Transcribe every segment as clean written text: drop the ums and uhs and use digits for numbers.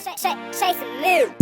Chasing new.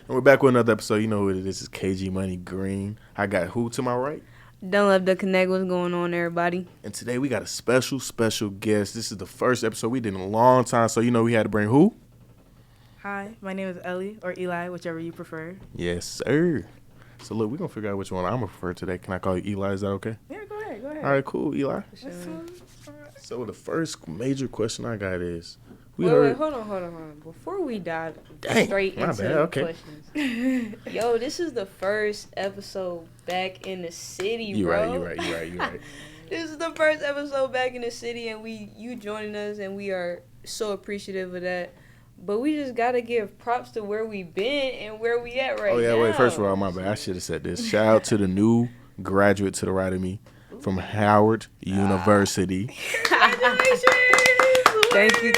And we're back with another episode. You know who it is. This is KG Money Green. I got who to my right? Don't Love the Connect. What's going on, everybody? And today we got a special guest. This is the first episode we did in a long time, so you know we had to bring who? Hi, my name is Ellie, or Eli, whichever you prefer. Yes, sir. So look, we're going to figure out which one I'm going to prefer today. Can I call you Eli? Is that okay? Yeah, go ahead. All right, cool, Eli. Sure. So the first major question I got is, Wait, hold on. Before we dive straight into the questions. Yo, this is the first episode back in the city, bro. You're right. This is the first episode back in the city, and you joining us, and we are so appreciative of that. But we just got to give props to where we been and where we at right now. Oh, yeah, wait, first of all, my bad. I should have said this. Shout out to the new graduate to the right of me from Howard University. Congratulations! Thank you.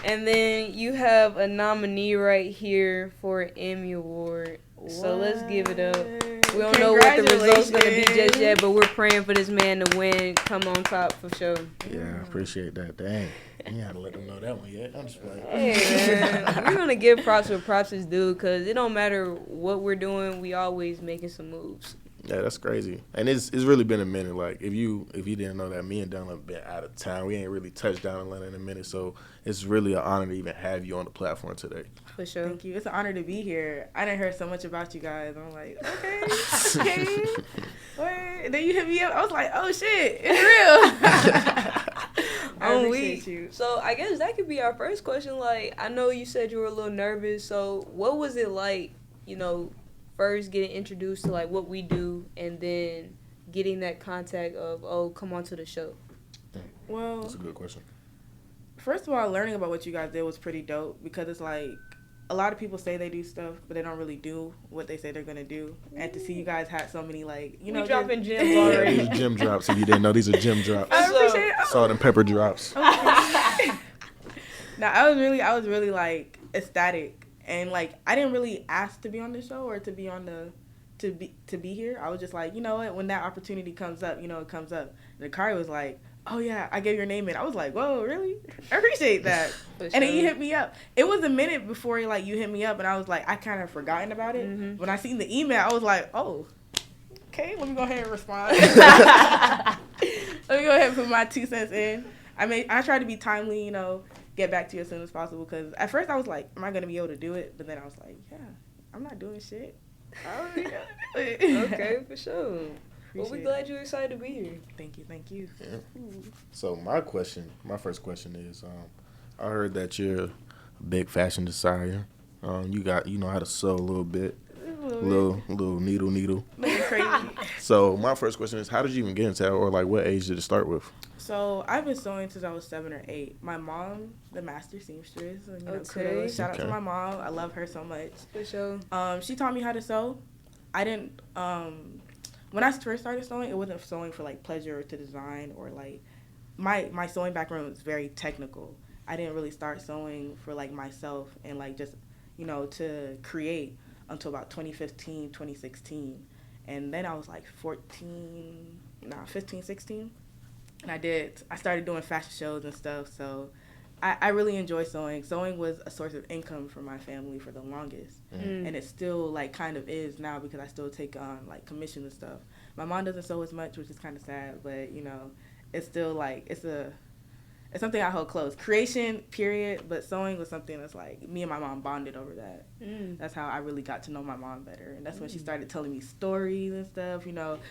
And then you have a nominee right here for an Emmy Award. What? So let's give it up. We don't know what the result's going to be just yet, but we're praying for this man to win, come on top for sure. Yeah, I appreciate that. Dang. You ain't had to let them know that one yet. I'm just playing. Hey, man. We're going to give props where props is due because it don't matter what we're doing, we always making some moves. Yeah, that's crazy. And it's really been a minute. Like, if you didn't know that, me and Dylan have been out of town. We ain't really touched down in Atlanta in a minute, so it's really an honor to even have you on the platform today. For sure. Thank you. It's an honor to be here. I didn't hear so much about you guys. I'm like, okay. And then you hit me up. I was like, oh, shit. It's real. I appreciate you. So I guess that could be our first question. Like, I know you said you were a little nervous. So what was it like, first getting introduced to like what we do and then getting that contact of come on to the show? Well, that's a good question. First of all, learning about what you guys did was pretty dope because it's like a lot of people say they do stuff but they don't really do what they say they're gonna do. And to see you guys had so many we dropping gems already. These are gym drops. If you didn't know, these are gym drops. I appreciate it. Salt and pepper drops. Now I was really like ecstatic. And like I didn't really ask to be on the show or to be on to be here. I was just like, you know what, when that opportunity comes up, it comes up. And Akari was like, oh yeah, I gave your name in. I was like, whoa, really? I appreciate that. Sure. And then you hit me up. It was a minute before you hit me up, and I was like, I kind of forgotten about it. Mm-hmm. When I seen the email, I was like, oh, okay, let me go ahead and respond. Let me go ahead and put my 2 cents in. I tried to be timely, get back to you as soon as possible, because at first I was like, am I going to be able to do it? But then I was like, yeah, I'm not doing shit. I already got to do it. Okay, for sure. Well, we're glad you're excited to be here. Thank you. Yeah. So my first question is, I heard that you're a big fashion designer. You know how to sew a little bit. Little needle. Looking crazy. So my first question is, how did you even get into that, or like what age did it start with? So I've been sewing since I was 7 or 8. My mom, the master seamstress. Okay. Shout out to my mom. I love her so much. For sure. She taught me how to sew. I didn't. When I first started sewing, it wasn't sewing for like pleasure or to design or like. My sewing background was very technical. I didn't really start sewing for like myself and like just to create until about 2015, 2016. And then I was like 15, 16. And I started doing fashion shows and stuff. So I really enjoy sewing. Sewing was a source of income for my family for the longest. Mm. And it still like kind of is now because I still take on like commissions and stuff. My mom doesn't sew as much, which is kind of sad, but it's still like it's something I hold close. Creation, period, but sewing was something that's like me and my mom bonded over that. That's how I really got to know my mom better. And that's when she started telling me stories and stuff.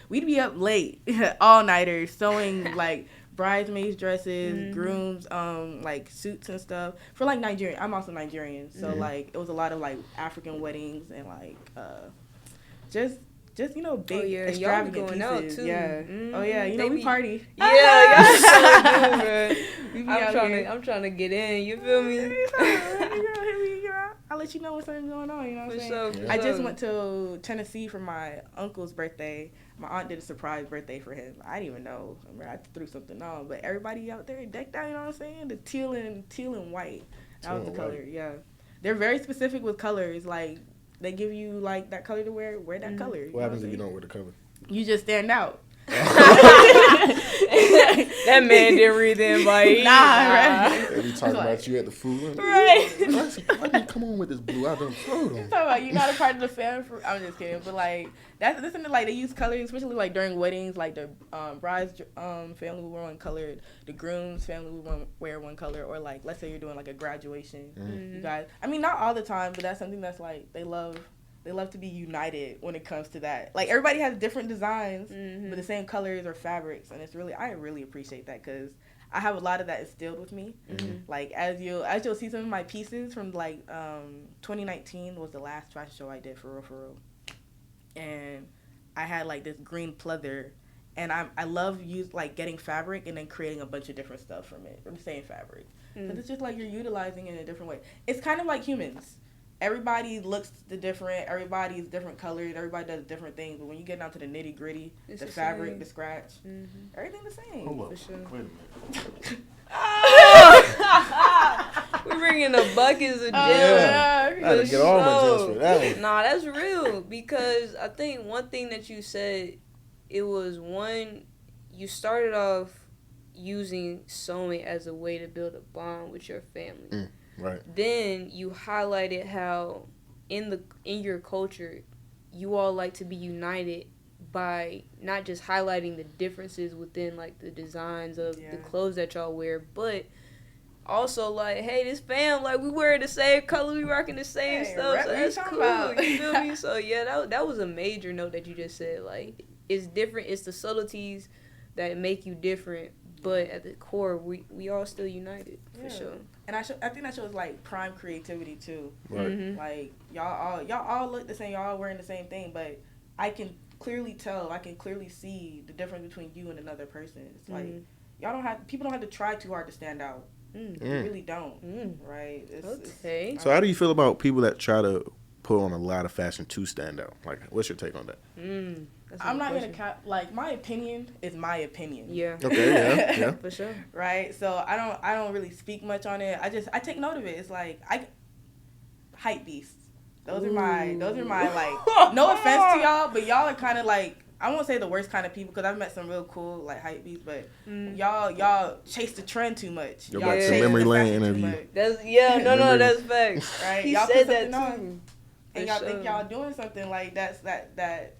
We'd be up late, all-nighters, sewing like bridesmaids dresses, grooms, like suits and stuff for like Nigerian. I'm also Nigerian, so like it was a lot of like African weddings and like just big extravagant pieces. Out too. Yeah. Oh yeah, we party. Yeah, y'all so good, bro. I'm trying to get in. You feel me? I'll let you know when something's going on. You know what I'm saying? Sure, I just went to Tennessee for my uncle's birthday. My aunt did a surprise birthday for him. I didn't even know. I mean, I threw something on, but everybody out there decked out. You know what I'm saying? The teal and white. That was the color. Yeah, they're very specific with colors. Like they give you like that color to wear. Wear that color. What happens if you don't wear the color? You just stand out. That man didn't read the invite. Right? They be talking about you at the food. Right. Why didn't you come on with this blue? I done told them. Talking about you're not a part of the fan. I'm just kidding, but like that's something like they use colors, especially like during weddings. Like the bride's family will wear one color, the groom's family will wear one color, or like let's say you're doing like a graduation. You guys, I mean not all the time, but that's something that's like they love. They love to be united when it comes to that. Like, everybody has different designs, but the same colors or fabrics. And I really appreciate that because I have a lot of that instilled with me. Like, as you'll see some of my pieces from, like, 2019 was the last fashion show I did, for real. And I had, like, this green pleather. And I love getting fabric and then creating a bunch of different stuff from it, from the same fabric. Because it's just, like, you're utilizing it in a different way. It's kind of like humans. Everybody looks different. Everybody's different colors. Everybody does different things. But when you get down to the nitty gritty, the fabric, same. The scratch, everything the same. Hold for sure. Wait a minute. We're bringing the buckets of gel. I had to get all my gels for that one. Nah, that's real. Because I think one thing that you said, it was you started off using sewing as a way to build a bond with your family. Right. Then you highlighted how in your culture you all like to be united by not just highlighting the differences within like the designs of the clothes that y'all wear, but also like, hey, this fam, like we wear the same color, we rocking the same stuff, so that's cool. You feel me? So yeah, that was a major note that you just said. Like it's different, it's the subtleties that make you different. But at the core, we all still united, for sure. And I think that shows, like, prime creativity, too. Right. Like, y'all all look the same. Y'all all wearing the same thing. But I can clearly tell. I can clearly see the difference between you and another person. It's like, people don't have to try too hard to stand out. You really don't. Right? Okay. So how do you feel about people that try to put on a lot of fashion to stand out? Like, what's your take on that? I'm not going to like, my opinion is my opinion. Yeah. Okay, yeah. For sure. Right? So I don't really speak much on it. I take note of it. It's like hype beasts. Those are my like, no offense to y'all, but y'all are kind of like, I won't say the worst kind of people because I've met some real cool like hype beasts, but y'all chase the trend too much. Go back to memory lane interview. That's that's facts. Right? He y'all said that too. On, and y'all think y'all doing something like that.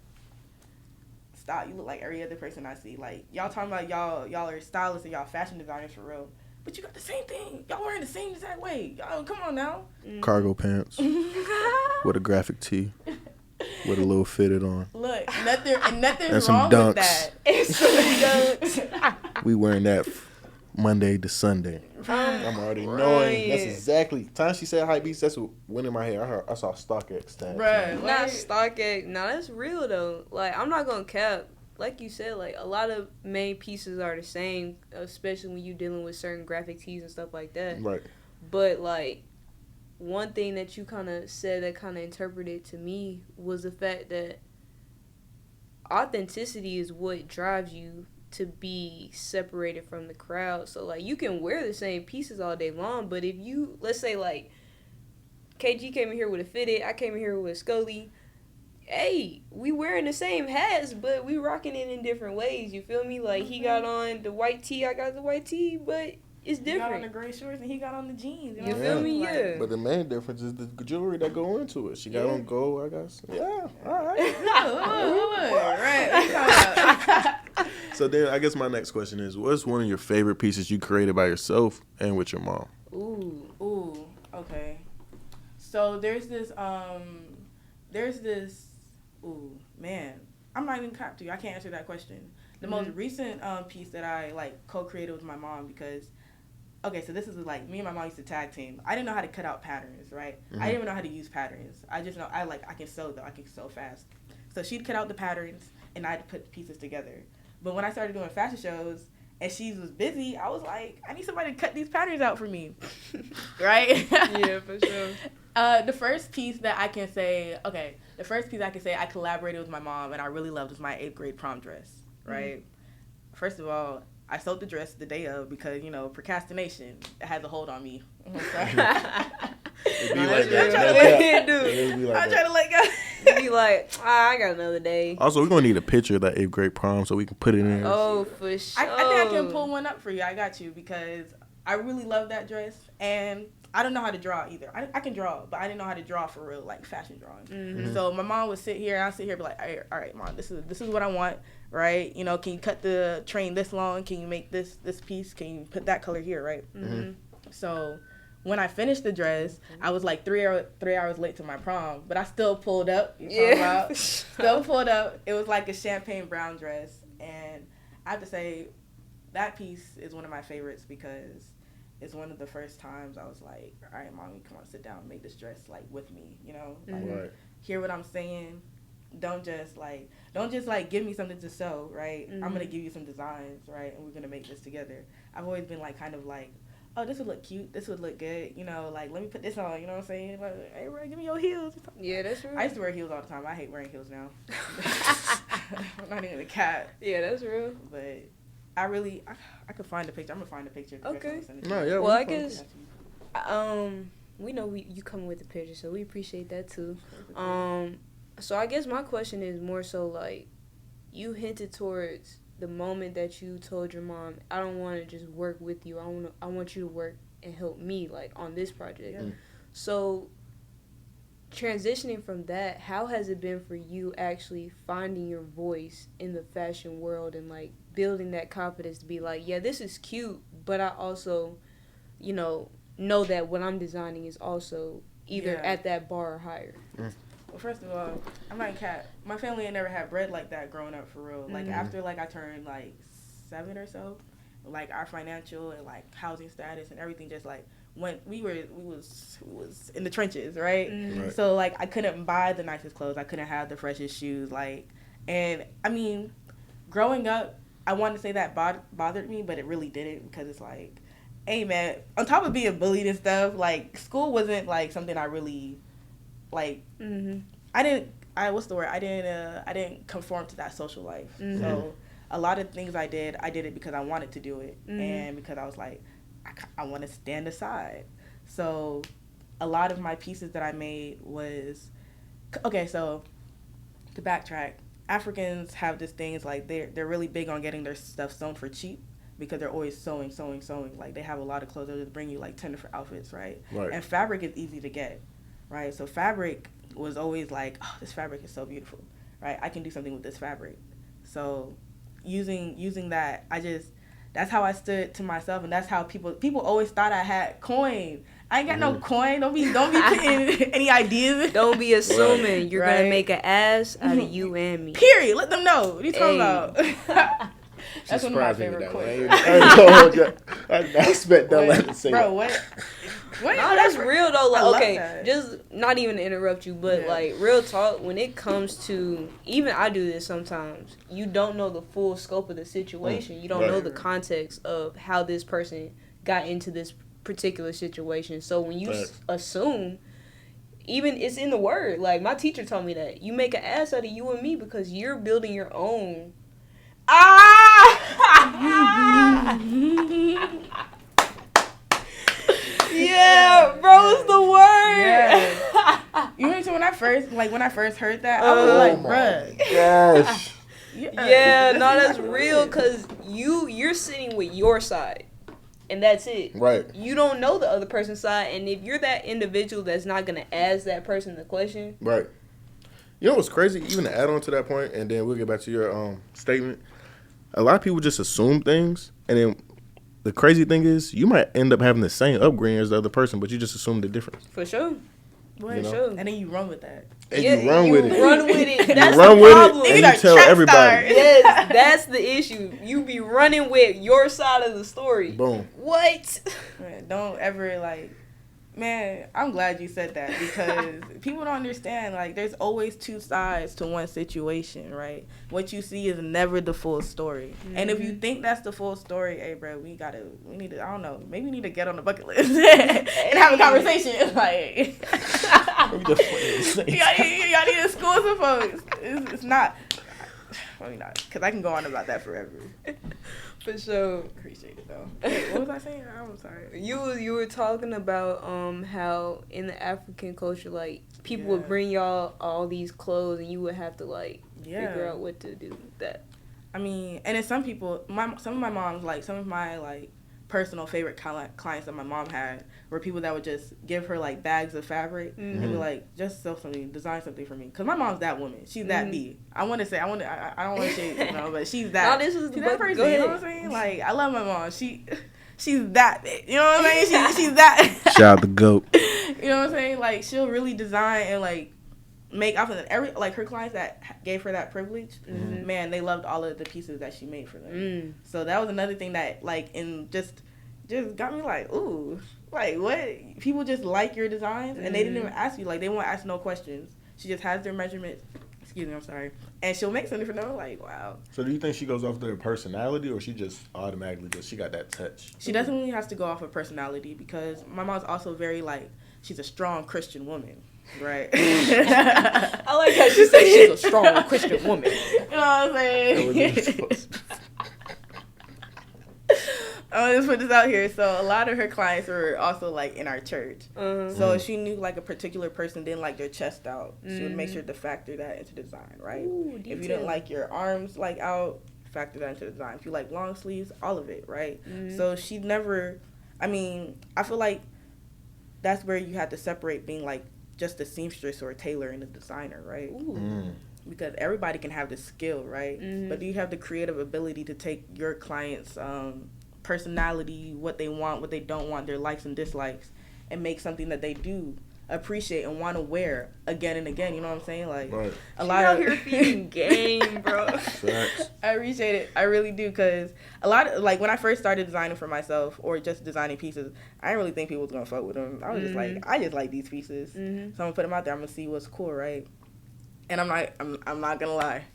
Style. You look like every other person I see. Like y'all talking about y'all are stylists and y'all fashion designers for real, but you got the same thing. Y'all wearing the same exact way. Y'all come on now. Cargo pants with a graphic tee with a little fitted on. Look, nothing and some wrong dunks. with that. And some dunks. We wearing that Monday to Sunday. I'm already knowing. That's exactly. Time she said hype beast, that's what went in my head. I saw StockX stats. Bruh, not StockX. No, that's real though. Like I'm not gonna cap. Like you said, like a lot of main pieces are the same, especially when you're dealing with certain graphic tees and stuff like that. Right. But like one thing that you kind of said that kind of interpreted to me was the fact that authenticity is what drives you to be separated from the crowd. So like you can wear the same pieces all day long, but if you, let's say like KG came in here with a fitted, I came in here with a Scully, hey, we wearing the same hats, but we rocking it in different ways, you feel me? Like he got on the white tee, I got the white tee, but it's different. He got on the gray shorts and he got on the jeans. You feel me? Yeah. But the main difference is the jewelry that go into it. She got on gold, I guess. Yeah, all right. Right. So then I guess my next question is, what's one of your favorite pieces you created by yourself and with your mom? Ooh, okay. So there's this, ooh, man. I'm not even cop to you. I can't answer that question. The most recent piece that I like co-created with my mom because, okay, so this is like me and my mom used to tag team. I didn't know how to cut out patterns, right? I didn't even know how to use patterns. I just know I can sew though. I can sew fast. So she'd cut out the patterns and I'd put pieces together. But when I started doing fashion shows and she was busy, I was like, I need somebody to cut these patterns out for me, right? Yeah, for sure. The first piece I can say I collaborated with my mom and I really loved was my 8th grade prom dress, right? Mm-hmm. First of all, I sewed the dress the day of because, procrastination has a hold on me. I'm sorry. It'd be like that. I'm trying to let go. It'd be like, I got another day. Also, we're going to need a picture of that 8th grade prom so we can put it in. Oh, for sure. I think I can pull one up for you. I got you because I really love that dress and I don't know how to draw either. I can draw, but I didn't know how to draw for real, like fashion drawing. Mm-hmm. So my mom would sit here and I'd sit here and be like, all right, Mom, this is what I want, right? Can you cut the train this long? Can you make this piece? Can you put that color here, right? Mm-hmm. So when I finished the dress, I was like 3 hours late to my prom, but I still pulled up. Still pulled up. It was like a champagne brown dress, and I have to say that piece is one of my favorites because it's one of the first times I was like, all right, Mommy, come on, sit down and make this dress like with me, like hear what I'm saying. Don't just give me something to sew, right? Mm-hmm. I'm gonna give you some designs, right, and we're gonna make this together. I've always been like kind of like, oh, this would look cute, this would look good, like let me put this on, you know what I'm saying? Like, hey, bro, give me your heels. Yeah, that's real. I used to wear heels all the time. I hate wearing heels now. I'm not even a cat. Yeah, that's real. But I could find a picture. I'm gonna find a picture. Okay. No, yeah. Well, I guess we know you coming with the picture, so we appreciate that too. So I guess my question is more so like, you hinted towards the moment that you told your mom, I don't want to just work with you. I want you to work and help me like on this project. Yeah. So transitioning from that, how has it been for you actually finding your voice in the fashion world and like building that confidence to be like, yeah, this is cute, but I also, know that what I'm designing is also either at that bar or higher? Well, first of all, I'm not a cat. My family ain't never had bread like that growing up for real. Like after like I turned like 7 or so, like our financial and like housing status and everything just like went. We was in the trenches, right? Right. So like I couldn't buy the nicest clothes. I couldn't have the freshest shoes. Like, and I mean, growing up, I wanted to say that bothered me, but it really didn't because it's like, hey man, on top of being bullied and stuff, like school wasn't like something I really like. I didn't conform to that social life. So a lot of things I did it because I wanted to do it and because I was like, I want to stand aside. So a lot of my pieces that I made was, okay, so to backtrack, Africans have this things like they're really big on getting their stuff sewn for cheap because they're always sewing. Like they have a lot of clothes. They'll just bring you like 10 different outfits, right? And fabric is easy to get, right? So fabric was always like, oh, this fabric is so beautiful, right? I can do something with this fabric. So using that, that's how I stood to myself, and that's how people always thought I had coin. I ain't got no coin. Don't be putting any ideas. Don't be assuming you're gonna make an ass out of you and me. Period. Let them know. What are you talking about? That's one of my favorite coins. I expect that to say. Bro, what? No, that's real though. Like, okay, just not even to interrupt you, but like real talk. When it comes to, even I do this sometimes. You don't know the full scope of the situation. You don't know the context of how this person got into this particular situation. So when you assume, even it's in the word. Like my teacher told me that you make an ass out of you and me because you're building your own. Yeah, bro, it's the word. Yeah. You know, when I first heard that, I was like, bruh. Gosh. Yeah, no, that's real, because you're sitting with your side, and that's it. Right. You don't know the other person's side, and if you're that individual that's not going to ask that person the question. Right. You know what's crazy? Even to add on to that point, and then we'll get back to your statement. A lot of people just assume things, and then the crazy thing is you might end up having the same upbringing as the other person, but you just assume the difference. For sure. Boy, You know? Sure. And then you run with that. And Yeah, you run with it. Run with it. You That's run the with problem. it and These are you tell track everybody. stars. Yes, that's the issue. You be running with your side of the story. Boom. What? Man, don't ever man, I'm glad you said that because people don't understand. Like, there's always two sides to one situation, right? What you see is never the full story. Mm-hmm. And if you think that's the full story, hey, bro, we need to, I don't know, maybe we need to get on the bucket list and have a conversation. Like, y'all need to school some folks. It's not, maybe not, because I can go on about that forever. For sure. Appreciate it though. Wait, what was I saying? I'm sorry. You were talking about how in the African culture, like, people would bring y'all all these clothes and you would have to figure out what to do with that. I mean, and then some people, some of my mom's some of my personal favorite clients that my mom had were people that would just give her bags of fabric and be just sell something, design something for me. Cause my mom's that woman. She's that B. I don't want to say, but she's that. No, this is she's that person. You know what I'm saying? I love my mom. She's that bitch. You know what I'm saying? She's that. Shout out the GOAT. You know what I'm saying? She'll really design and make outfits. Her clients that gave her that privilege, man, they loved all of the pieces that she made for them. So that was another thing that just got me ooh, what? People just like your designs and they didn't even ask you. They won't ask no questions. She just has their measurements. Excuse me, I'm sorry. And she'll make something for them. Wow. So do you think she goes off their personality or she just automatically she got that touch? She definitely has to go off of personality because my mom's also very she's a strong Christian woman. Right. I like how she said she's a strong Christian woman. You know what I'm saying? I'm gonna just put this out here. So a lot of her clients were also in our church. So if she knew a particular person didn't like their chest out, she would make sure to factor that into design, right? Ooh, if you didn't like your arms out, factor that into design. If you like long sleeves, all of it, right? So she never. I mean, I feel like that's where you have to separate being just a seamstress or a tailor and a designer, right? Because everybody can have the skill, right? But do you have the creative ability to take your client's personality, what they want, what they don't want, their likes and dislikes, and make something that they do appreciate and want to wear again and again? You know what I'm saying? Right. A lot of here feeding game, bro. I appreciate it. I really do, because a lot of when I first started designing for myself or just designing pieces, I didn't really think people was gonna fuck with them. I was just I just like these pieces, so I'm gonna put them out there. I'm gonna see what's cool, right? And I'm not gonna lie,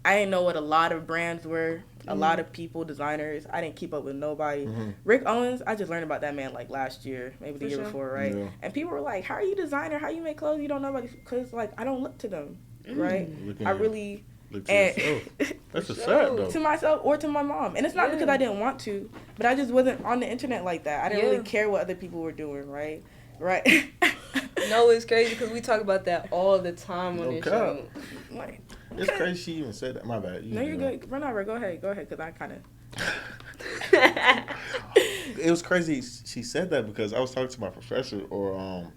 I didn't know what a lot of brands were. A lot of people, designers, I didn't keep up with nobody. Rick Owens, I just learned about that man last year, maybe the year before, right? Yeah. And people were like, how are you a designer? How you make clothes? You don't know about these? Because I don't look to them, right? I really look to yourself. That's a sad though. To myself or to my mom. And it's not because I didn't want to, but I just wasn't on the internet like that. I didn't really care what other people were doing, right? Right. No, it's crazy because we talk about that all the time on this show. It's crazy she even said that. My bad. No, you're good. Run over. Go ahead, because I kind of... It was crazy she said that because I was talking to my professor or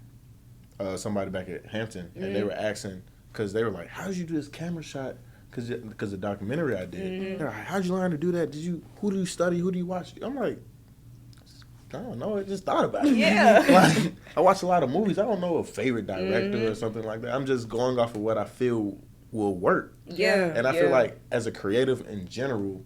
somebody back at Hampton, and they were asking, because they were like, how did you do this camera shot? Because the documentary I did. They're like, how'd you learn to do that? Who do you study? Who do you watch? I'm like, I don't know. I just thought about it. Yeah. I watch a lot of movies. I don't know a favorite director or something like that. I'm just going off of what I feel will work. Yeah. And I feel like as a creative in general,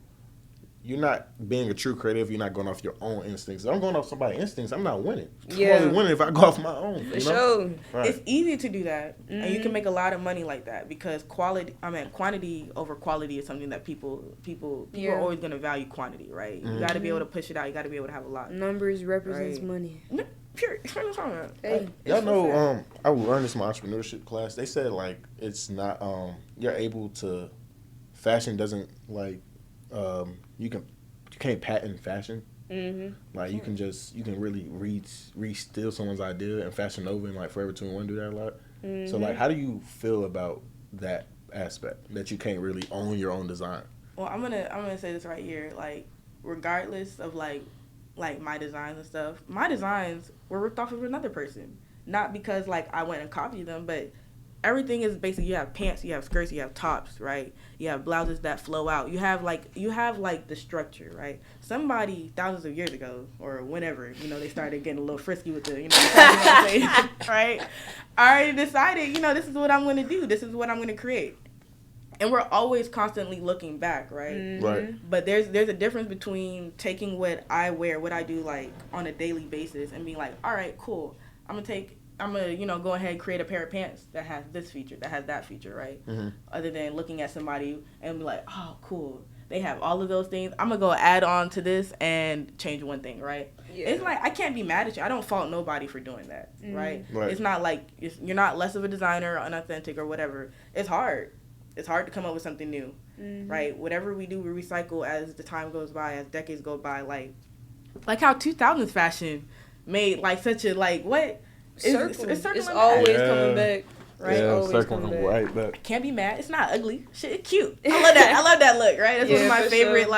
you're not being a true creative. You're not going off your own instincts. If I'm going off somebody's instincts, I'm not winning. I'm only winning if I go off my own. For sure. Right. It's easy to do that, and you can make a lot of money like that because quantity over quality is something that people are always going to value quantity, right? You got to be able to push it out. You got to be able to have a lot. Numbers represents money. Pure. Hey, y'all know, I learned this in my entrepreneurship class. They said it's not you're able to, fashion doesn't you can't patent fashion. You can really re-steal someone's idea and Fashion Nova and Forever 21 do that a lot. So how do you feel about that aspect that you can't really own your own design? Well, I'm gonna say this right here. Regardless of my designs and stuff, my designs were ripped off of another person. Not because I went and copied them, but everything is basically, you have pants, you have skirts, you have tops, right? You have blouses that flow out. You have the structure, right? Somebody thousands of years ago or whenever, they started getting a little frisky with the, right? I already decided, this is what I'm going to do. This is what I'm going to create. And we're always constantly looking back, right? Mm-hmm. Right. But there's a difference between taking what I wear, what I do like on a daily basis, and being like, all right, cool. I'm gonna go ahead and create a pair of pants that has this feature, that has that feature, right? Mm-hmm. Other than looking at somebody and be like, oh, cool. They have all of those things. I'm gonna go add on to this and change one thing, right? Yeah. It's like I can't be mad at you. I don't fault nobody for doing that, right? It's not like you're not less of a designer or unauthentic or whatever. It's hard. It's hard to come up with something new, right? Whatever we do, we recycle as the time goes by, as decades go by. Like how 2000s fashion made like such a what? It's always coming back. Right? Yeah, always circling right back. Can't be mad. It's not ugly. Shit, it's cute. I love that. I love that look, right? That's one of my favorite,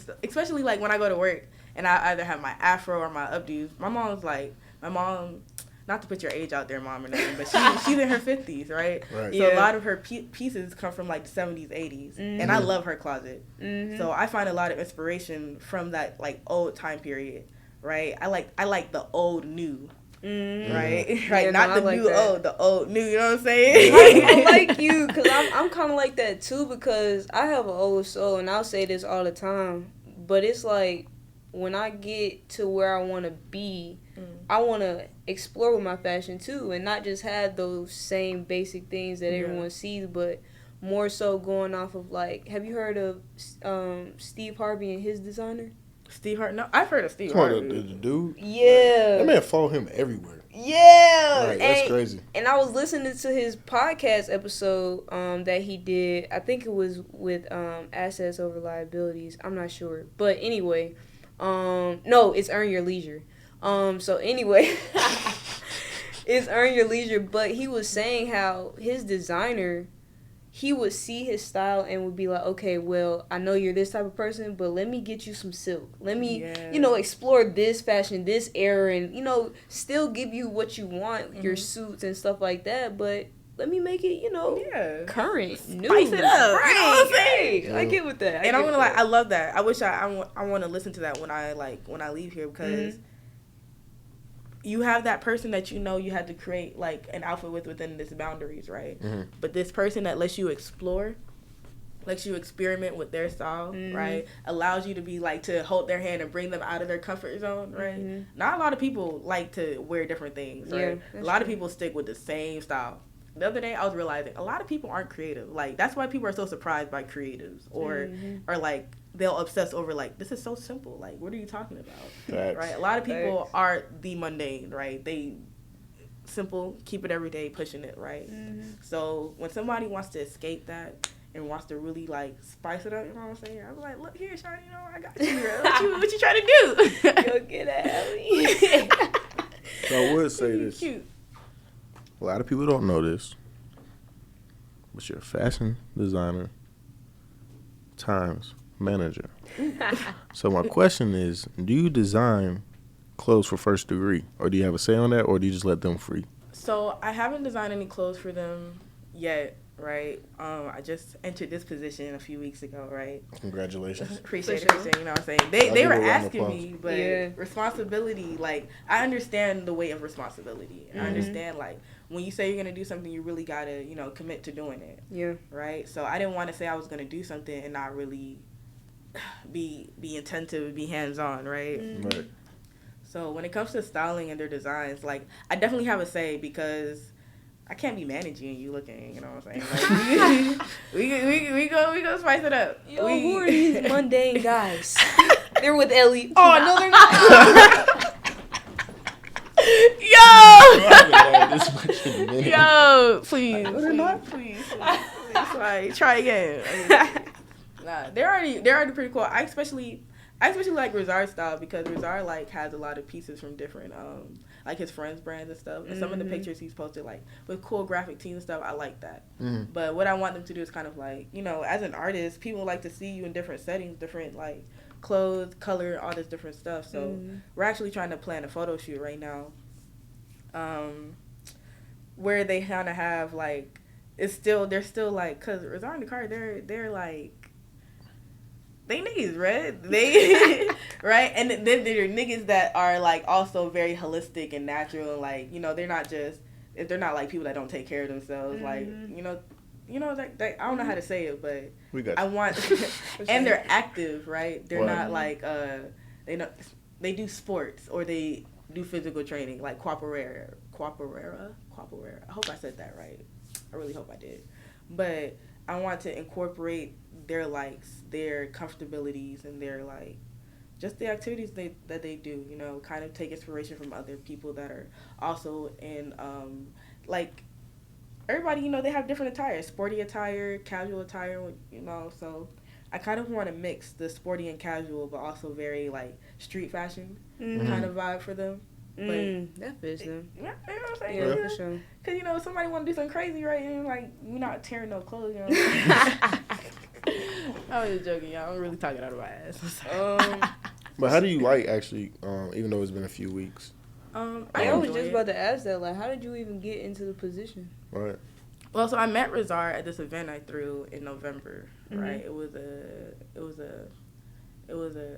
sure. Especially when I go to work and I either have my afro or my updos. My mom, not to put your age out there, mom, or nothing, but she's in her 50s, right? So a lot of her pieces come from the 70s, 80s, and I love her closet. So I find a lot of inspiration from that old time period, right? I like the old new. Right, right. Not the new old, the old new. You know what I'm saying? I like you because I'm kind of like that too because I have an old soul and I'll say this all the time. But it's like when I get to where I want to be, I want to explore with my fashion too and not just have those same basic things that everyone sees, but more so going off of have you heard of Steve Harvey and his designer? Steve Harvey? No, I've heard of Steve Harvey. The dude? Yeah. That man follow him everywhere. Yeah. Right, that's crazy. And I was listening to his podcast episode that he did. I think it was with Assets Over Liabilities. I'm not sure. But anyway, no, it's Earn Your Leisure. So anyway, it's Earn Your Leisure. But he was saying how his designer, he would see his style and would be like, okay, well, I know you're this type of person, but let me get you some silk. Let me, explore this fashion, this era, and, still give you what you want, your suits and stuff like that, but let me make it, current, new. Spice it up. Right. You know what I'm saying? I get with that. And I'm going to I love that. I wish I want to listen to that when I leave here because you have that person that you had to create an outfit within this boundaries, right? But this person that lets you explore, lets you experiment with their style, right? Allows you to be to hold their hand and bring them out of their comfort zone, right? Not a lot of people like to wear different things, right? A lot of people stick with the same style. The other day I was realizing a lot of people aren't creative. That's why people are so surprised by creatives or they'll obsess over this is so simple. What are you talking about? Facts. Right? A lot of people are the mundane, right? They simple, keep it every day, pushing it, right? So when somebody wants to escape that and wants to really spice it up, you know what I'm saying? I'm like, look here, Shawty, I got you. What you trying to do? Go get at me. So I would say this. Cute. A lot of people don't know this, but you're a fashion designer times manager. So my question is, do you design clothes for First Degree, or do you have a say on that, or do you just let them free? So I haven't designed any clothes for them yet, right? I just entered this position a few weeks ago, right? Congratulations. Appreciate it. You know what I'm saying? They were asking me, but responsibility, I understand the weight of responsibility. I understand, when you say you're going to do something, you really got to, commit to doing it. Yeah. Right? So I didn't want to say I was going to do something and not really be attentive, be hands-on, right? Right. So when it comes to styling and their designs, I definitely have a say because I can't be managing you looking, you know what I'm saying? We go spice it up. Yo, who are these mundane guys? They're with Ellie. Oh, no, they're not. Yo, please, try again. Nah, they're already pretty cool. I especially like Rizar's style because Rizar has a lot of pieces from different his friends' brands and stuff. And some of the pictures he's posted with cool graphic tees and stuff, I like that. But what I want them to do is kind of as an artist, people like to see you in different settings, different clothes, color, all this different stuff. So we're actually trying to plan a photo shoot right now. Where they kind of have they're still cause Rizar and Dakar, they're they niggas, right? They right, and then there are niggas that are also very holistic and natural, and they're not just if they're not like people that don't take care of themselves, like that I don't know how to say it, but we got I want, and they're active, right? They're not like they do sports or they do physical training like Quaparera. I hope I said that right. I really hope I did, but I want to incorporate their likes, their comfortabilities, and their like just the activities that they do, you know, kind of take inspiration from other people that are also in, like, everybody, you know, they have different attire, sporty attire, casual attire, you know, so I kind of want to mix the sporty and casual, but also very, like, street fashion kind of vibe for them. That fits them. Yeah, you know what I'm saying? Yeah, for sure. Because, you know, somebody want to do something crazy, right? And, like, we're not tearing no clothes, you know? I was just joking, y'all. I'm really talking out of my ass. But how do you like actually, even though it's been a few weeks? I was just about to ask that. Like, how did you even get into the position? Right. Well, so I met Razar at this event I threw in November. Right. It was a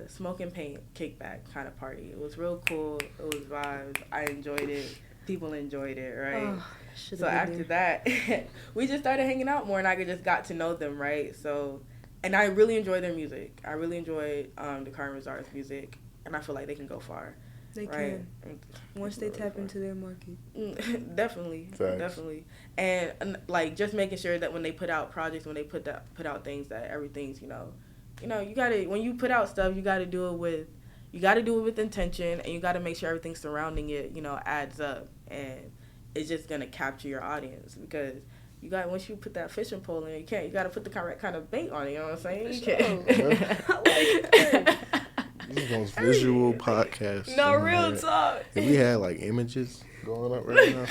smoke and paint kickback kind of party. It was real cool. It was vibes. I enjoyed it. People enjoyed it. Right. Oh, so after that, we just started hanging out more, and I just got to know them. Right. So. And I really enjoy their music. I really enjoy the Carmen Razar's music, and I feel like they can go far. They can. Once they tap into their market. Definitely. Facts. Definitely. And like just making sure that when they put out projects, when they put out things, that everything's, you know, you gotta, when you put out stuff, you gotta do it with intention, and you gotta make sure everything surrounding it, you know, adds up, and it's just gonna capture your audience, because you got, once you put that fishing pole in, you got to put the correct kind of bait on it. You know what I'm saying? You can't. This is the most visual podcast. No, real talk. If we had like images going up right now,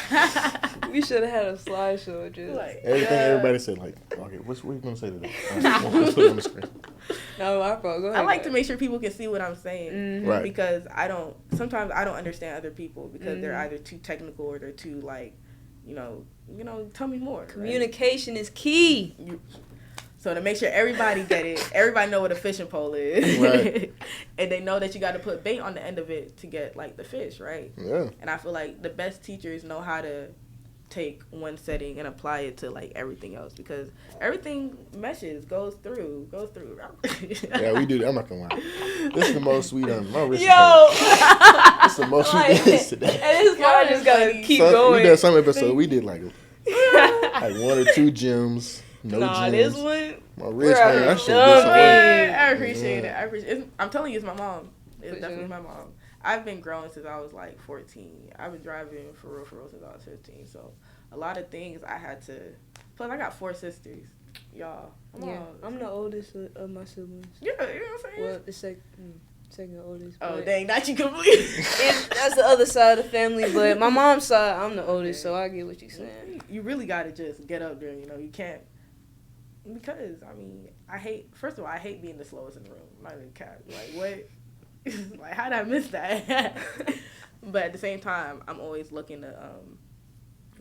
we should have had a slideshow. Just like, everything everybody said, like, okay, what are you gonna say today? Let's put it on the screen. No, my fault. Go ahead. I like to make sure people can see what I'm saying, right? Because sometimes I don't understand other people because they're either too technical or they're too like, you know, tell me more. Communication is key. So to make sure everybody get it, everybody know what a fishing pole is. Right. And they know that you got to put bait on the end of it to get, like, the fish, right? Yeah. And I feel like the best teachers know how to take one setting and apply it to, like, everything else, because everything meshes, goes through. Yeah, we do that. I'm not going to lie. This is the most we done. My wrist this is the most we did today. And this part just got to keep going. We did some episode. We did, like 1 or 2 gyms. No gyms. This one. My wrist, man, that shit I appreciate it. I'm telling you, it's my mom. It's definitely my mom. I've been growing since I was like 14. I've been driving for real since I was 15. So a lot of things I had to. Plus, I got 4 sisters. Y'all. I'm the oldest of my siblings. Yeah, you know what I'm saying? Well, the second oldest. Oh, dang, not you completely. That's the other side of the family, but my mom's side, I'm the oldest, so I get what you're saying. You really got to just get up there, you know. You can't. Because, I mean, first of all, I hate being the slowest in the room. I'm not even cap. Like, what? Like, how did I miss that? But at the same time, I'm always looking to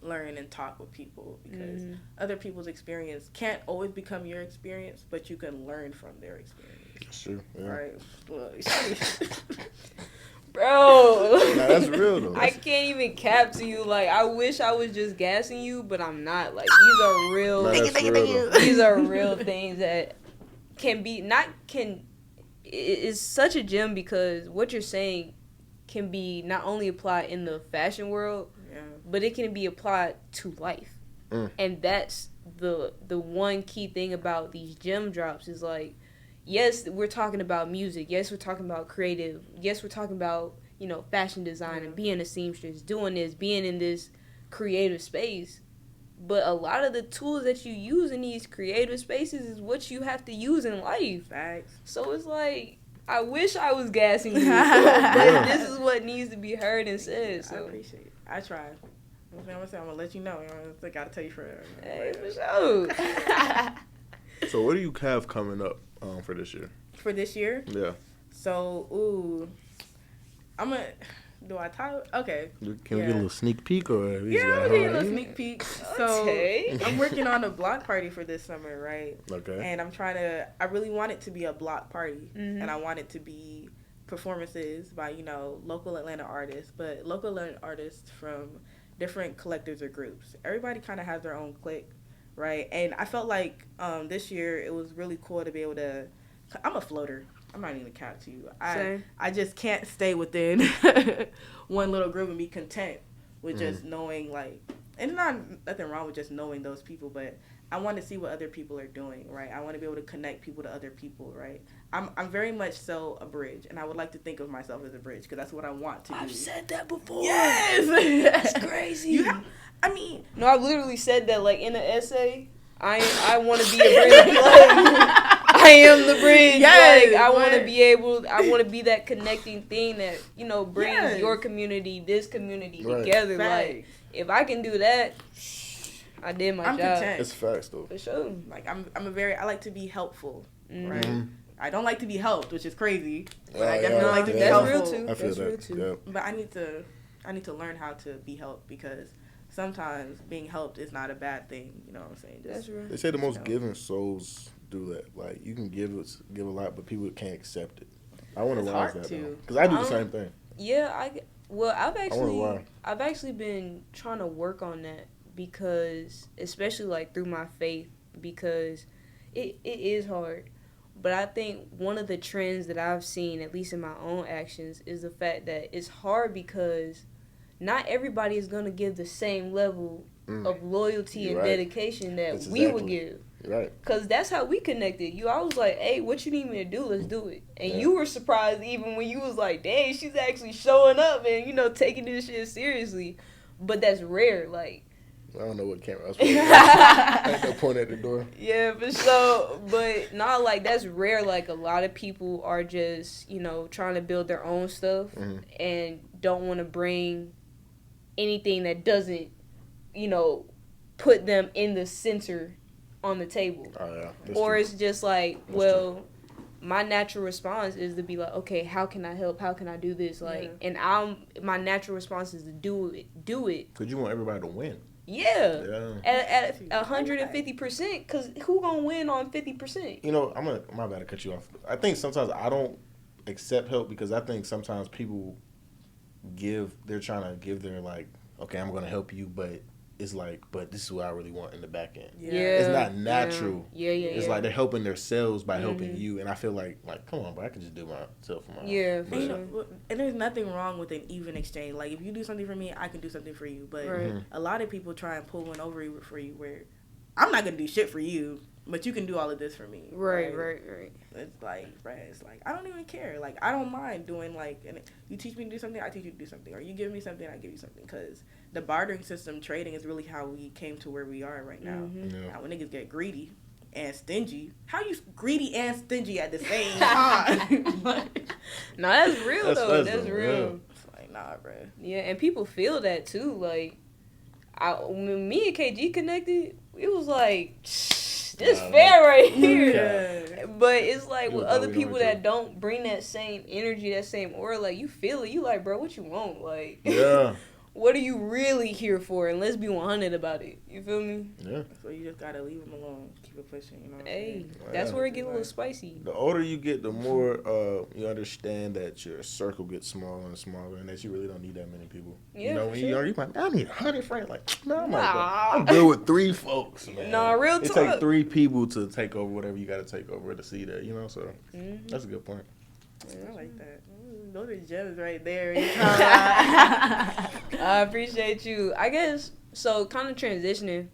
learn and talk with people, because other people's experience can't always become your experience, but you can learn from their experience. That's true. Yeah. Right? Look. Bro. Nah, that's real, though. I can't even cap to you. Like, I wish I was just gassing you, but I'm not. Like, these are real. These are real things that is such a gem, because what you're saying can be not only applied in the fashion world, but it can be applied to life. And that's the one key thing about these gem drops is, like, yes, we're talking about music. Yes, we're talking about creative. Yes, we're talking about, you know, fashion design and being a seamstress, doing this, being in this creative space. But a lot of the tools that you use in these creative spaces is what you have to use in life. Facts. So it's like, I wish I was gassing you, but this is what needs to be heard and said. So. I appreciate it. I tried. I'm going to let you know. I got to tell you forever. Hey, for sure. So what do you have coming up for this year? For this year? Yeah. So, do I talk? Okay. Can we get a little sneak peek, or? Yeah, we'll get a little sneak peek. So, I'm working on a block party for this summer, right? Okay. And I really want it to be a block party. And I want it to be performances by, you know, local Atlanta artists, but local Atlanta artists from different collectives or groups. Everybody kind of has their own clique, right? And I felt like this year it was really cool to be able to. I'm a floater. I'm not even a cat to you. I just can't stay within one little group and be content with just knowing, like, and nothing wrong with just knowing those people, but I want to see what other people are doing, right? I want to be able to connect people to other people, right? I'm very much so a bridge, and I would like to think of myself as a bridge because that's what I want to do. I've said that before. Yes! That's crazy. No, I've literally said that, like, in an essay. I want to be a bridge. Like, I am the bridge. Yes, like, I want to be that connecting thing that, you know, brings your community, this community together. Facts. Like, if I can do that, I did my job. Content. It's facts though. For sure. Like I like to be helpful, right? I don't like to be helped, which is crazy. But I Yeah, definitely like to be that's helpful. real too. I feel That's that. real too. Yeah. But I need to learn how to be helped because sometimes being helped is not a bad thing. You know what I'm saying? That's real. They say the most giving souls do that. Like you can give a lot, but people can't accept it. I want to realize that because I do the same thing. Yeah, I've actually been trying to work on that because, especially like through my faith, because it is hard. But I think one of the trends that I've seen, at least in my own actions, is the fact that it's hard because not everybody is going to give the same level of loyalty and dedication that we would give. Right. Because that's how we connected. I was like, hey, what you need me to do? Let's do it. And you were surprised even when you was like, dang, she's actually showing up and, you know, taking this shit seriously. But that's rare. Like, I don't know what camera I was pointing at. I had no point at the door. Yeah, for sure. But not like that's rare. Like a lot of people are just, you know, trying to build their own stuff and don't want to bring anything that doesn't, you know, put them in the center on the table. Oh yeah. Or it's just like, my natural response is to be like, okay, how can I help? How can I do this? Like, and my natural response is to do it. Because you want everybody to win. Yeah. At 150%, because who gonna win on 50%? You know, my bad to cut you off. I think sometimes I don't accept help because I think sometimes people they're trying to give their like, okay, I'm gonna help you, but it's like, but this is what I really want in the back end. Yeah. It's not natural. Yeah. It's like they're helping themselves by helping you, and I feel like, come on, bro, I can just do myself for my own. Yeah, for sure. And there's nothing wrong with an even exchange. Like, if you do something for me, I can do something for you. But a lot of people try and pull one over for you where I'm not going to do shit for you, but you can do all of this for me. Right. It's like, I don't even care. Like, I don't mind doing, like, and you teach me to do something, I teach you to do something. Or you give me something, I give you something. Because the bartering system, trading, is really how we came to where we are right now. Now, when niggas get greedy and stingy, how you greedy and stingy at the same time? No, that's real, though. That's real. Yeah. It's like, nah, bro. Yeah, and people feel that, too. Like, when me and KG connected, it was like, this fair right here. Yeah. But it's like with other people that don't bring that same energy, that same aura, like, you feel it. You like, bro, what you want? Like, what are you really here for? And let's be 100 about it. You feel me? Yeah. So you just gotta leave them alone. Keep it pushing, you know what Hey, I'm saying? that's where it get a little spicy. The older you get, the more you understand that your circle gets smaller and smaller, and that you really don't need that many people. Yeah, you know, when you're like, I need 100 friends. Like, no, I'm Nah. good with 3 folks, man. Nah, real It talk. takes 3 people to take over whatever you got to take over to see that, you know. So that's a good point. I like that. Those are gems right there. I appreciate you. I guess so. Kind of transitioning,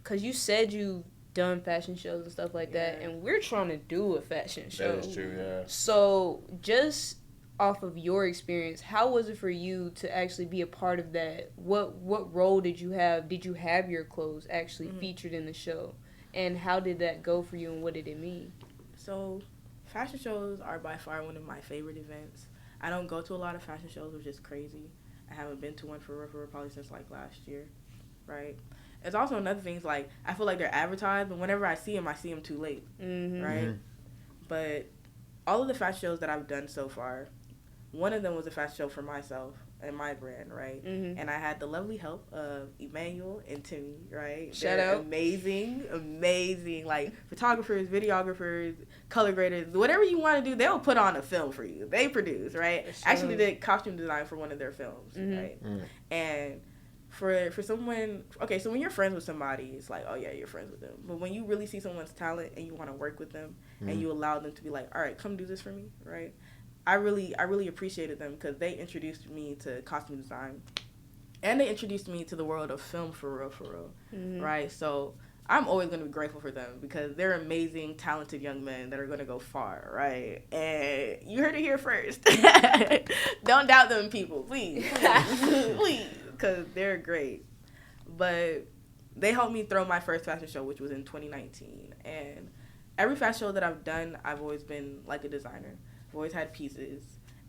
cause you said you done fashion shows and stuff like that, and we're trying to do a fashion show. That is true, yeah. So just off of your experience, how was it for you to actually be a part of that? What role did you have? Did you have your clothes actually featured in the show, and how did that go for you, and what did it mean? So, fashion shows are by far one of my favorite events. I don't go to a lot of fashion shows, which is crazy. I haven't been to one for probably since like last year, right? It's also another thing, like, I feel like they're advertised, but whenever I see them too late, right? But all of the fashion shows that I've done so far, one of them was a fashion show for myself and my brand, right? And I had the lovely help of Emmanuel and Timmy, right? Shout They're out. amazing, like, photographers, videographers, color graders, whatever you want to do, they'll put on a film for you. They produce, right? Sure. Actually did costume design for one of their films, right? And for someone, okay, so when you're friends with somebody, it's like, oh yeah, you're friends with them. But when you really see someone's talent and you want to work with them and you allow them to be like, all right, come do this for me, right? I really appreciated them because they introduced me to costume design, and they introduced me to the world of film for real, right? So I'm always going to be grateful for them because they're amazing, talented young men that are going to go far, right? And you heard it here first. Don't doubt them, people, please, please, because they're great. But they helped me throw my first fashion show, which was in 2019. And every fashion show that I've done, I've always been like a designer. I've always had pieces,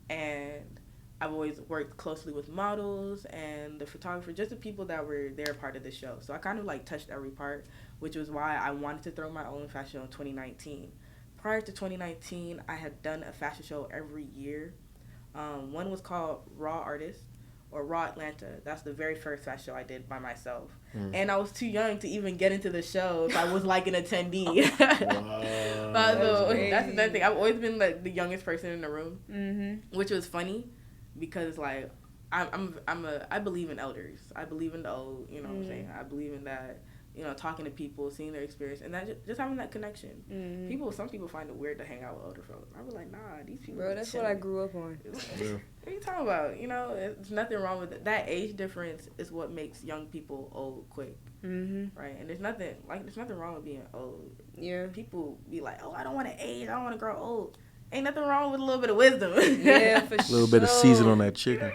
and I've always worked closely with models and the photographer, just the people that were there part of the show. So I kind of like touched every part, which was why I wanted to throw my own fashion show in 2019. Prior to 2019, I had done a fashion show every year. One was called Raw Artist or Raw Atlanta. That's the very first fashion show I did by myself. And I was too young to even get into the show, so I was like an attendee. Wow. So that's another thing. I've always been like the youngest person in the room, which was funny. Because like I believe in elders. I believe in the old. You know what I'm saying? I believe in that. You know, talking to people, seeing their experience, and that just having that connection. Some people find it weird to hang out with older folks. I was like, nah, these people. Bro, that's what I grew up on. What are you talking about? You know, there's nothing wrong with it. That age difference is what makes young people old quick, right? And there's nothing wrong with being old. Yeah, people be like, oh, I don't want to age. I don't want to grow old. Ain't nothing wrong with a little bit of wisdom. Yeah, for sure. A little bit of season on that chicken.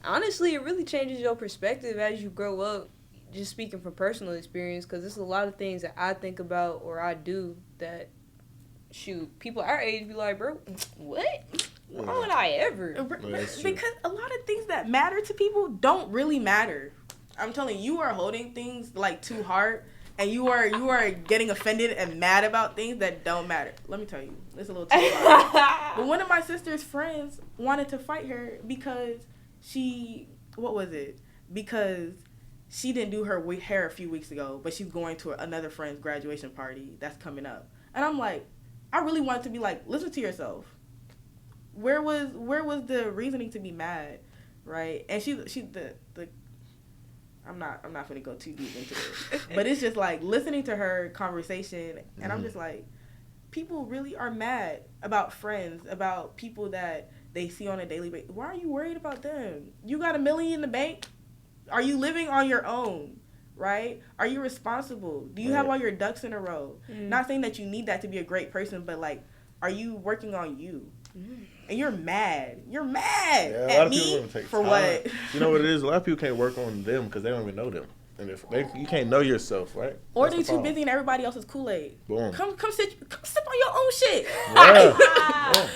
Honestly, it really changes your perspective as you grow up. Just speaking from personal experience, because there's a lot of things that I think about or I do that, people our age be like, bro, what? Why would I ever? Because a lot of things that matter to people don't really matter. I'm telling you, you are holding things like too hard. And you are getting offended and mad about things that don't matter. Let me tell you, it's a little too hard. But one of my sister's friends wanted to fight her because because she didn't do her hair a few weeks ago, but she's going to another friend's graduation party that's coming up. And I'm like, I really wanted to be like, listen to yourself. Where was the reasoning to be mad, right? And I'm not gonna go too deep into this, but it's just like listening to her conversation, and I'm just like, people really are mad about friends, about people that they see on a daily basis. Why are you worried about them? You got $1 million in the bank? Are you living on your own? Right? Are you responsible? Do you have all your ducks in a row? Not saying that you need that to be a great person, but like, are you working on you? And you're mad. You're mad at me for what? You know what it is? A lot of people can't work on them because they don't even know them. And if you can't know yourself, right? Or they too busy in everybody else's Kool-Aid. Boom. Come sip on your own shit. Yeah.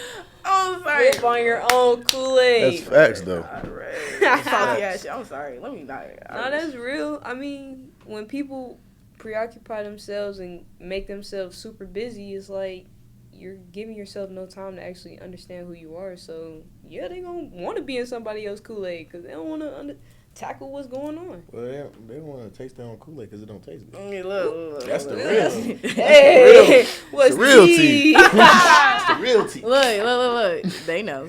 I'm sorry. Sip on your own Kool-Aid. That's facts, though. Salty ass shit. I'm sorry. Let me not. No, that's real. I mean, when people preoccupy themselves and make themselves super busy, it's like you're giving yourself no time to actually understand who you are. So, yeah, they gonna want to be in somebody else's Kool-Aid because they don't want to tackle what's going on. Well, they don't want to taste their own Kool-Aid because it don't taste good. Look. That's the real. Hey, what's the real tea? That's the real tea. Look. They know.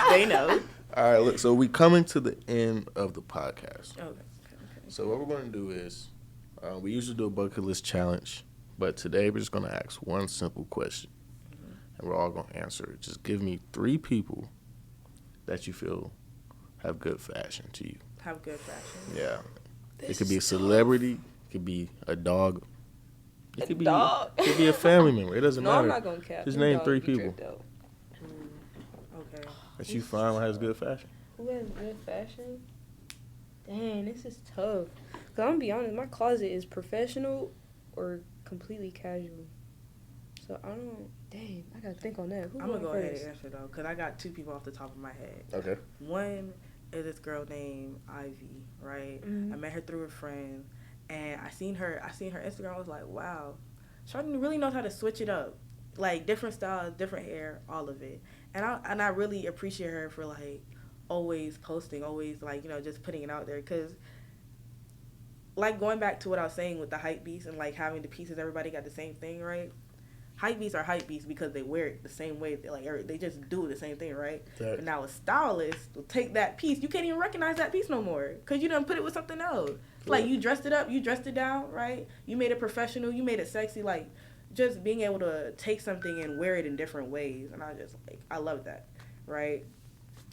They know. All right, look. So we coming to the end of the podcast. Okay. So what we're going to do is, we usually do a bucket list challenge, but today we're just going to ask one simple question, and we're all going to answer it. Just give me 3 people that you feel have good fashion to you. Have good fashion. Yeah. It could be a celebrity. It could be a dog. It could be a family member. It doesn't matter. I'm not going to cap. Just name 3 people. Okay. That you find has good fashion. Who has good fashion? Dang, this is tough. Because I'm going to be honest, my closet is professional or completely casual. So I don't... Dang, I got to think on that. I'm going to go ahead and answer, though, because I got 2 people off the top of my head. Okay. One is this girl named Ivy, right? I met her through a friend, and I seen her Instagram. I was like, wow, Shawty really knows how to switch it up, like different styles, different hair, all of it. And I really appreciate her for like always posting, always like, you know, just putting it out there, because like going back to what I was saying with the hype beast and like having the pieces, everybody got the same thing, right? hypebeasts are hypebeasts because they wear it the same way. They just do the same thing, right? Right. But now a stylist will take that piece. You can't even recognize that piece no more because you done put it with something else. Like, you dressed it up, you dressed it down, right? You made it professional, you made it sexy. Like, just being able to take something and wear it in different ways. And I love that, right?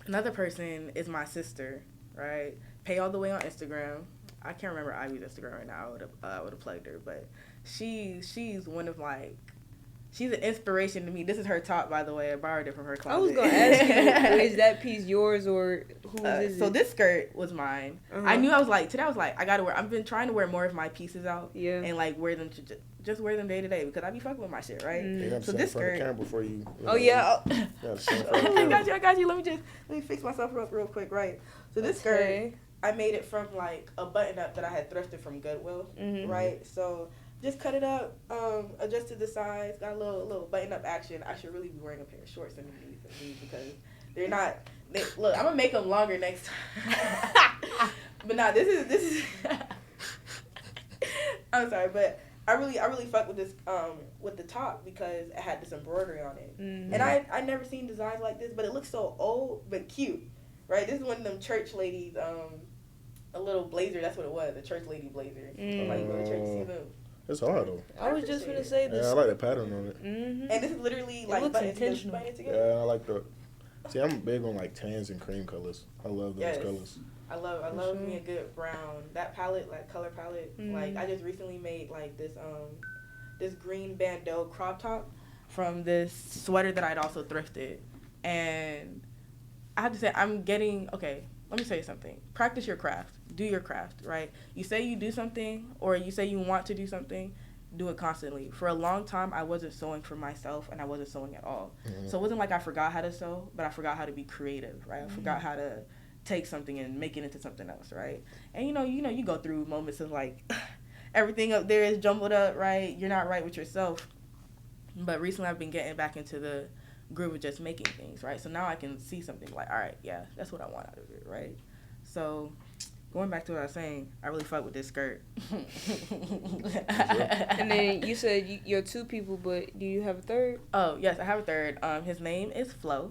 Another person is my sister, right? Pay All the Way on Instagram. I can't remember Ivy's Instagram right now. I would have plugged her, but she's one of she's an inspiration to me. This is her top, by the way. I borrowed it from her closet. I was gonna ask you, is that piece yours or whose is it? So this skirt was mine. I knew today I was like, I gotta wear. I've been trying to wear more of my pieces out, and like wear them to just wear them day to day because I be fucking with my shit, right? So this skirt. Before you oh yeah. I got you. Let me fix myself up real quick, right? So this skirt, I made it from like a button up that I had thrifted from Goodwill, right? So just cut it up, adjusted the size, got a little button up action. I should really be wearing a pair of shorts underneath of these because they're not. Look, I'm gonna make them longer next time. But nah, this is. I'm sorry, but I really fuck with this with the top because it had this embroidery on it, and I never seen designs like this, but it looks so old but cute, right? This is one of them church ladies, a little blazer. That's what it was, a church lady blazer. Like go to church, see them. It's hard though. I was just gonna say this. Yeah, I like the pattern on it. And this is literally like button intentional. together. Yeah, I like the. See, I'm big on like tans and cream colors. I love those colors. I love me a good brown. That palette, like color palette. Like I just recently made like this this green bandeau crop top from this sweater that I'd also thrifted, and I have to say okay. Let me tell you something. Practice your craft. Do your craft, right? You say you do something or you say you want to do something, do it constantly. For a long time, I wasn't sewing for myself and I wasn't sewing at all. So it wasn't like I forgot how to sew, but I forgot how to be creative, right? I forgot how to take something and make it into something else, right? And you go through moments of like everything up there is jumbled up, right? You're not right with yourself. But recently I've been getting back into the groove of just making things, right? So now I can see something like, all right, yeah, that's what I want out of it, right? So going back to what I was saying, I really fuck with this skirt. And then you said you're two people, but do you have a third? Oh yes, I have a third. His name is Flo,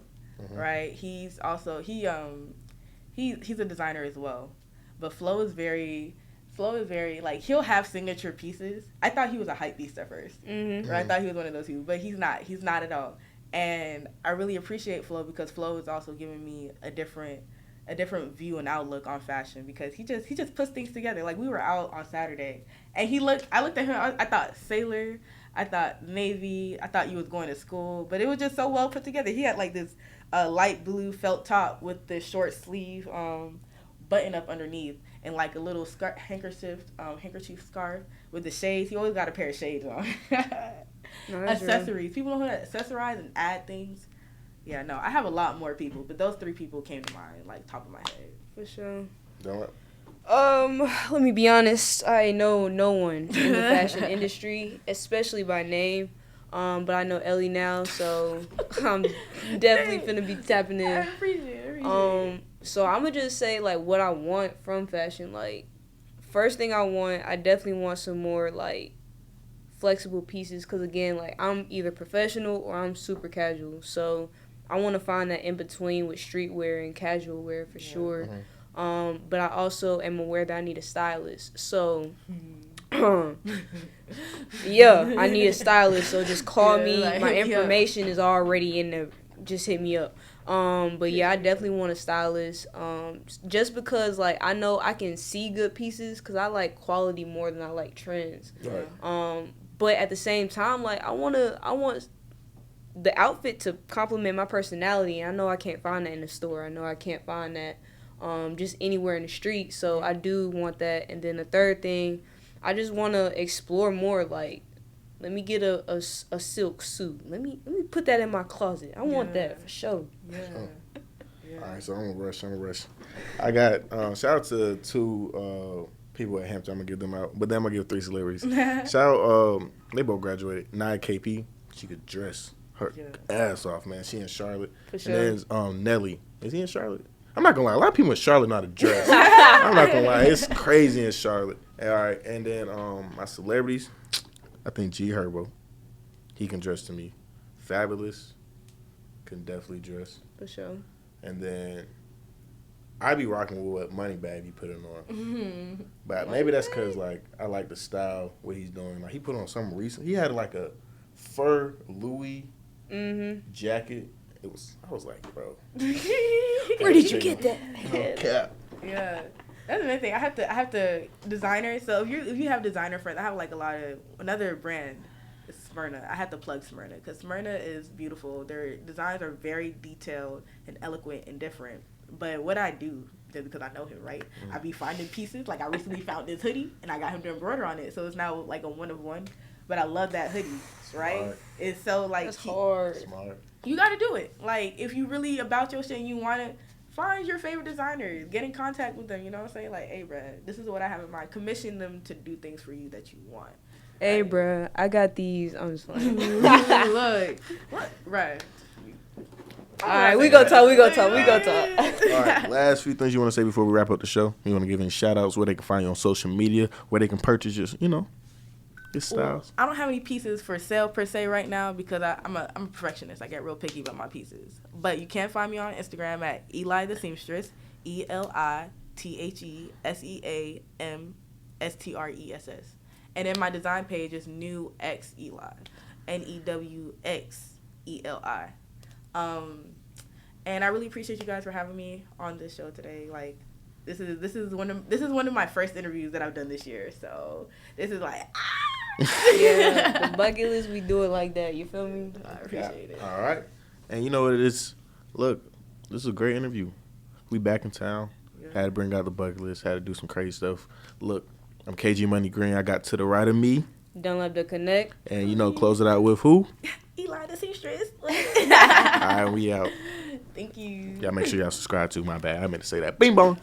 right? He's also he's a designer as well, but Flo is very like he'll have signature pieces. I thought he was a hype beast at first, right? I thought he was one of those people, but he's not. He's not at all. And I really appreciate Flo because Flo is also giving me a different view and outlook on fashion because he just puts things together. Like we were out on Saturday and I looked at him, I thought sailor, I thought Navy, I thought you was going to school, but it was just so well put together. He had like this light blue felt top with the short sleeve button up underneath and like a little handkerchief scarf with the shades. He always got a pair of shades on. Accessories. People know how to accessorize and add things. Yeah, no, I have a lot more people, but those three people came to mind, like top of my head. For sure. Don't let me be honest. I know no one in the fashion industry, especially by name. But I know Ellie now, so I'm definitely finna be tapping in. I appreciate it. So I'm gonna just say like what I want from fashion. Like, first thing I definitely want some more like flexible pieces, because again, like I'm either professional or I'm super casual, so I want to find that in between with streetwear and casual wear for sure. But I also am aware that I need a stylist, so yeah, I need a stylist, so just call me. Like, my information is already in there, just hit me up. But yeah, I definitely want a stylist, just because like I know I can see good pieces, because I like quality more than I like trends. But at the same time, like I want the outfit to complement my personality. I know I can't find that in the store. I know I can't find that just anywhere in the street. So I do want that. And then the third thing, I just want to explore more. Like, let me get a silk suit. Let me put that in my closet. I want that for sure. All right, so I'm gonna rush. I got shout out to two people at Hampton. I'm gonna give them out, but then I'm gonna give three celebrities. Shout out, they both graduated. Nia KP, she could dress her ass off, man. She in Charlotte. For sure. And then Nelly, is he in Charlotte? I'm not gonna lie, a lot of people in Charlotte know how to dress. I'm not gonna lie, it's crazy in Charlotte. All right, and then my celebrities, I think G Herbo. he can dress to me. Fabulous can definitely dress. For sure. And then I be rocking with what Moneybag be putting on. But maybe that's because, like, I like the style, what he's doing. Like, he put on something recent. He had, like, a fur Louis jacket. I was like, bro. Where did you get that? No cap. Yeah. That's another thing. I have to designer. So if you have designer friends, I have like another brand, is Smyrna. I have to plug Smyrna because Smyrna is beautiful. Their designs are very detailed and eloquent and different. But what I do, because I know him, right? I be finding pieces. Like I recently found this hoodie and I got him to embroider on it. So it's now like a 1-of-1. But I love that hoodie, right? Smart. It's so like That's hard. Smart. You got to do it. Like if you really about your shit and you want to. Find your favorite designers. Get in contact with them. You know what I'm saying? Like, hey, bruh, this is what I have in mind. Commission them to do things for you that you want. Hey, right? bruh, I got these. I'm just playing. Look. What? Right. All right, we gonna talk. All right, last few things you want to say before we wrap up the show. You want to give any shout-outs where they can find you on social media, where they can purchase your, your styles. I don't have any pieces for sale per se right now because I'm a perfectionist. I get real picky about my pieces. But you can find me on Instagram at Eli The Seamstress, ELITHESEAMSTRESS. And then my design page is New X Eli, NEWXELI. And I really appreciate you guys for having me on this show today. Like, this is one of my first interviews that I've done this year. So this is like Yeah, the bucket list, we do it like that. You feel me? I appreciate it. All right. And you know what it is? Look, this is a great interview. We back in town. Yeah. Had to bring out the bucket list. Had to do some crazy stuff. Look, I'm KG Money Green. I got to the right of me. Don't let the connect. And, close it out with who? Eli The Seamstress. All right, we out. Thank you. Y'all make sure y'all subscribe to my bad. I meant to say that. Bing bong.